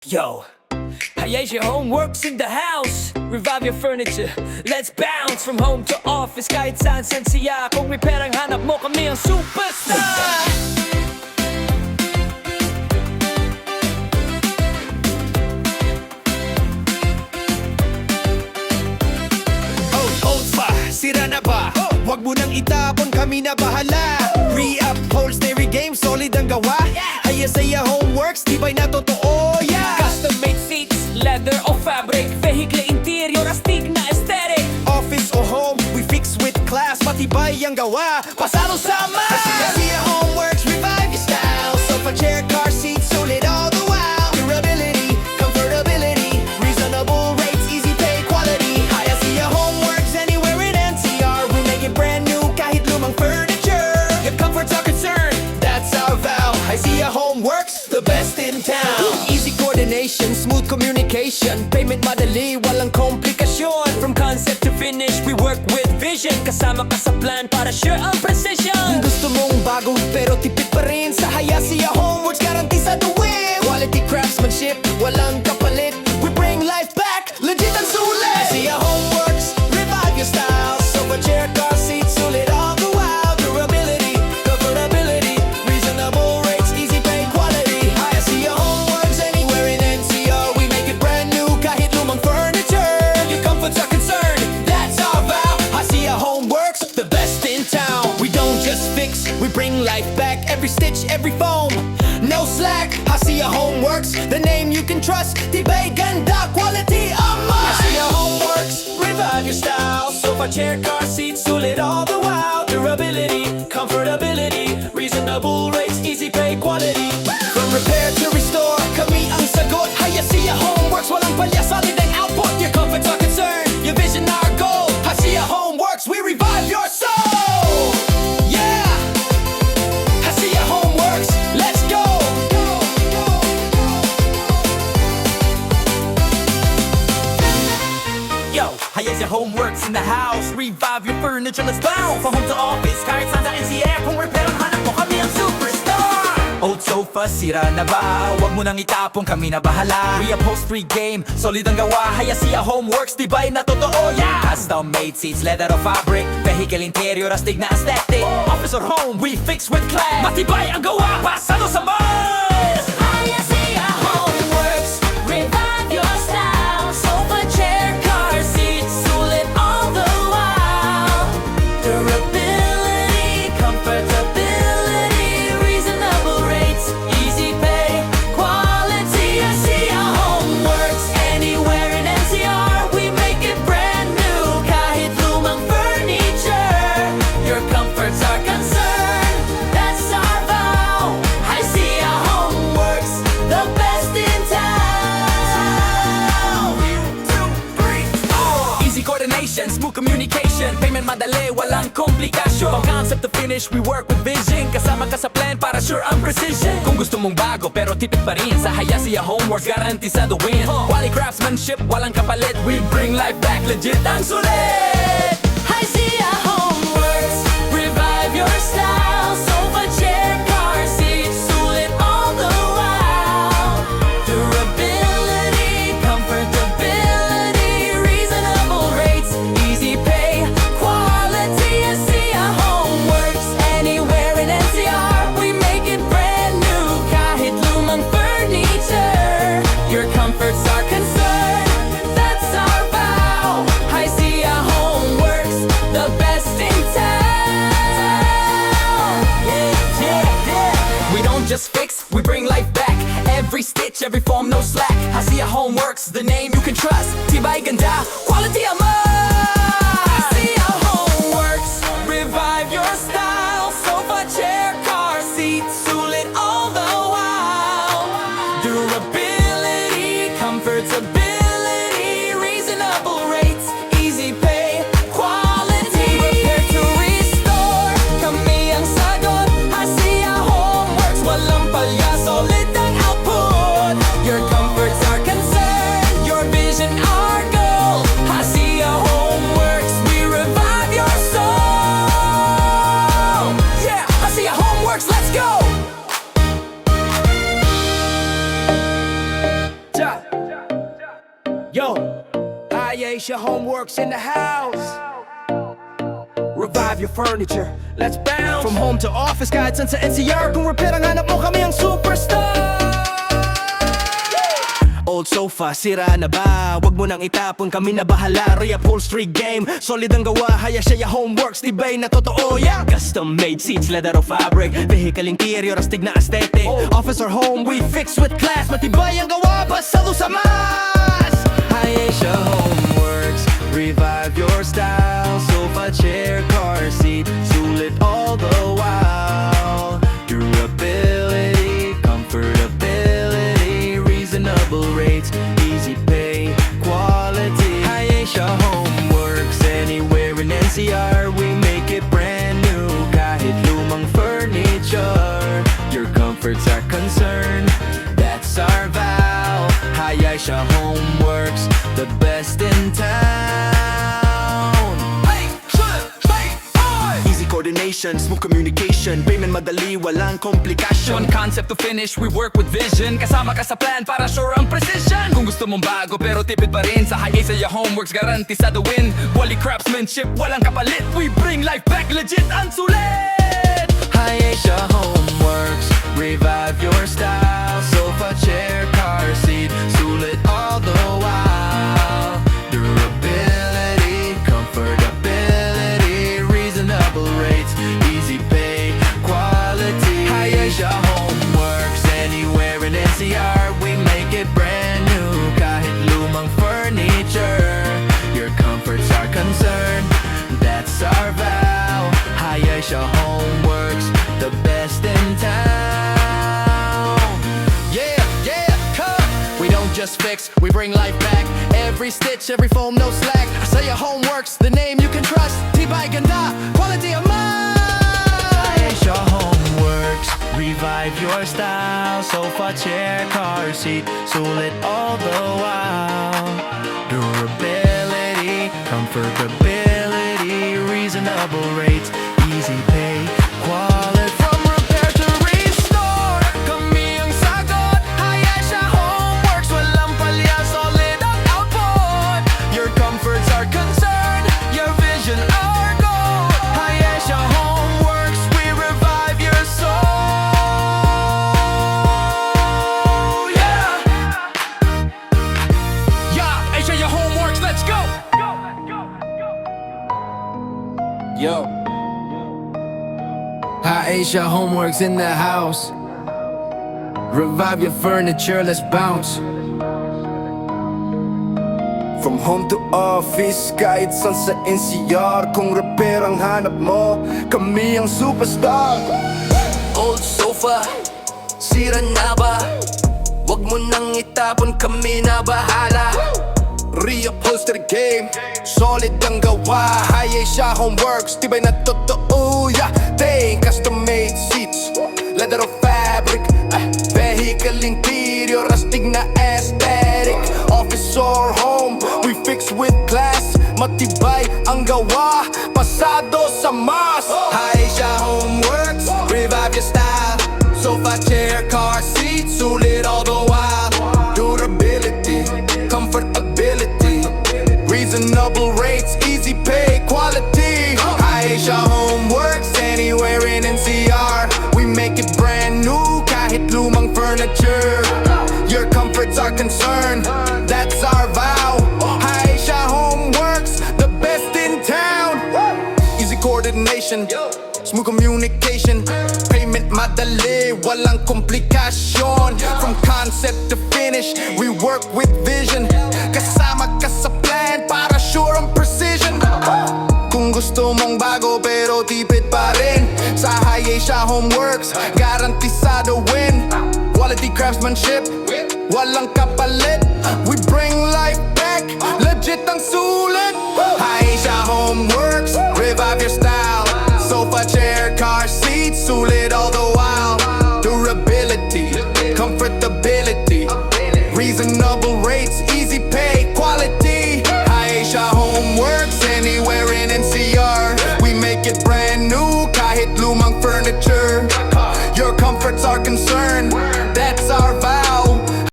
Yo, Hyasia Workz in the house. Revive your furniture, let's bounce from home to office. Kahit saan siya, kung repair ang hanap mo, kami ang superstar. Sira na ba? Wag mo nang itapon, kami na bahala. Upholstery game, solid ang gawa. Hyasia Workz, tibay na totoo, yeah. Custom-made seats, leather o fabric, vehicle interior, astig na aesthetic. Office o home, we fix with class. Matibay ang gawa, pasalo sama. Hyasia Workz, revive your style. Sofa, chair, car seat, solid all the while. Durability, comfortability, reasonable rates, easy pay, quality. Hyasia Workz, anywhere in NCR. We make it brand new kahit lumang furniture. If comforts are concerned, that's our vow. Hyasia Workz, the best in town. Easy coordination, smooth communication. Payment madali, walang komplikasyon. From concept to finish, we work with vision. Kasama ka sa plan para sure ang precision. Gusto mong bago pero tipid pa rin. Sa Hyasia Workz, guarantee sa the win. Quality craftsmanship, walang kapalit. We bring life back, legit ang sulit. Hyasia Workz, revive your style. Sofa, chair, car seat, sulit all the while. Durability, comfortability, reasonable rates, easy pay, quality. Hyasia Workz, anywhere in NCR. We make it brand new kahit lumang furniture. Your comforts are concerned, that's our vow. Hyasia Workz, the best in town. We don't just fix, we bring life back. Every stitch, every foam, no slack. Hyasia Workz, the name you can trust. Tibay, ganda, quality, a must. Hyasia Workz, revive your style. Sofa, chair, car seat, sulit all the while. Durability, comfortability, reasonable rates, easy pay, quality. From repair to restore, kami ang sagot. Hyasia Workz, walang palya, solid ang output. Your comforts are concerned, your vision our goal. Hyasia Workz, we revive your soul. Yeah, Hyasia Workz, let's go. Yo, Hyasia Workz in the house. Revive your furniture, let's bounce. From home to office, kahit saan sa NCR. Kung repair ang hanap mo, kami ang superstar. Old sofa, sira na ba? Huwag mo nang itapon, kami na bahala. Upholstery game, solid ang gawa. Hyasia Workz, tibay na totoo, yeah. Custom-made seats, leather or fabric, vehicle interior, astig na aesthetic. Office or home, we fix with class. Matibay ang gawa, pasado sa mas. Hyasia Workz, revive your style. Sofa, chair, car seat, sulit all the while. Durability, comfortability, reasonable rates, easy pay, quality. Hyasia Workz, anywhere in NCR. We make it brand new, kahit lumang furniture. Your comforts are concerned, that's our vow. Hyasia Workz, the best in town. Easy coordination, smooth communication. Payment madali, walang komplikasyon. From concept to finish, we work with vision. Kasama ka sa plan para sure ang precision. Kung gusto mong bago pero tipid pa rin, sa Hyasia Workz, guarantee sa the win. Quality craftsmanship, walang kapalit. We bring life back, legit ang sulit. Hyasia Workz, revive your style. Sofa, chair, car seat, sulit all the while. Durability, comfortability, reasonable rates, easy pay, quality. Hyasia Workz, anywhere in NCR. We make it brand new, kahit lumang furniture. Your comforts are concerned, that's our vow. Hyasia Workz, the best in town. We don't just fix, we bring life back. Every stitch, every form, no slack. Hyasia Workz, the name you can trust. Tibay, ganda, quality ang must. Hyasia Workz, revive your style. Sofa, chair, car seat, sulit all the while. Durability, comfortability, reasonable rates, easy pay, quality. Repair to restore, kami ang sagot. Hyasia Workz, walang palya, solid ang output. Your comforts are concerned, your vision our goal. Hyasia Workz, we revive your soul. Yeah, Hyasia Workz, let's go. Yo, Hyasia Homeworks in the house. Revive your furniture, let's bounce. From home to office, kahit saan sa NCR. Kung repair ang hanap mo, kami ang superstar. Old sofa, sira na ba? Wag mo nang itapon, kami na bahala. Upholstery game, solid ang gawa. Hyasia Homeworks, tibay na totoo, yeah. Custom made seats, leather or fabric. Vehicle interior, astig na aesthetic. Office or home, we fix with class. Matibay ang gawa, pasado sa mas. Hyasia Homeworks, revive your style. Sofa, chair, car seat, sulit all the while. Durability, comfortability, reasonable rates, easy pay, quality. Hyasia Homeworks, anywhere in NCR, we make it brand new. Kahit lumang furniture, your comforts are concerned. That's our vow. Hyasia Homeworks, the best in town. Easy coordination, smooth communication, payment madali, walang komplikasyon. Concept to finish, we work with vision. Kasama ka sa plan para sure ang precision. Kung gusto mong bago pero tipid pa rin, sa Hyasia Homeworks guarantee sa the win. Quality craftsmanship, walang kapalit. We bring life back, legit ang sulit. Hyasia Homeworks, revive your style. Sofa, chair, car seat, sulit all the while. Durability, comfortability, reasonable rates, easy pay, quality. Hyasia Homeworks, anywhere in NCR, we make it brand new. Kahit lumang furniture, your comforts are concerned. That's our vow. Hyasia Homeworks, the best in town. Yeah, yeah, come. We don't just fix, we bring life back. Every stitch, every foam, no slack. Hyasia Homeworks, the name you can trust. Tibay ganda, quality of mine. Hyasia Homeworks, revive your style. Sofa, chair, car seat, sulit all the while. Durability, comfortability, reasonable rates, easy pay, quality. From repair to restore, kami ang sagot. Hyasia Homeworks, walang palya, solid ang output. Your comforts are concerned, your vision our goal. Hyasia Homeworks, we revive your soul. Yeah, yeah, Hyasia Homeworks, let's go. Yo, Hyasia Homeworks in the house. Revive your furniture, let's bounce. From home to office, kahit saan sa NCR. Kung repair ang hanap mo, kami ang superstar. Old sofa, sira na ba? Wag mo nang itapon, kami na bahala. Upholstery game, solid ang gawa. Hyasia Homeworks, tibay na totoo, yeah. Take custom made seats, leather or fabric, vehicle interior, astig na aesthetic. Office or home, we fix with class. Matibay ang gawa, pasado sa mas. Hyasia Homeworks, revive your style. Sofa, chair, car seat, sulit all the while. Durability, comfortability, reasonable rates, easy pay, quality. Hyasia Homeworks, anywhere in NCR, we make it brand new. Kahit lumang furniture, your comforts are concerned. That's our vow. Hyasia Homeworks, the best in town. Easy coordination, smooth communication, payment madali, walang komplikasyon. From concept to finish, we work with vision. Kasama ka sa plan para sure ang precision. Kung gusto mong bago pero tipid pa rin, sa Hyasia Homeworks, garantisado win. Quality craftsmanship, walang kapalit. We bring life back, legit ang sulit. Hyasia Homeworks, revive your style. Sofa, chair, car seat, sulit all the while. Durability, comfortability, reasonable rates, easy pay, quality. Hyasia Homeworks, anywhere in NCR, we make it brand new. Kahit lumang furniture, your comforts are concerned.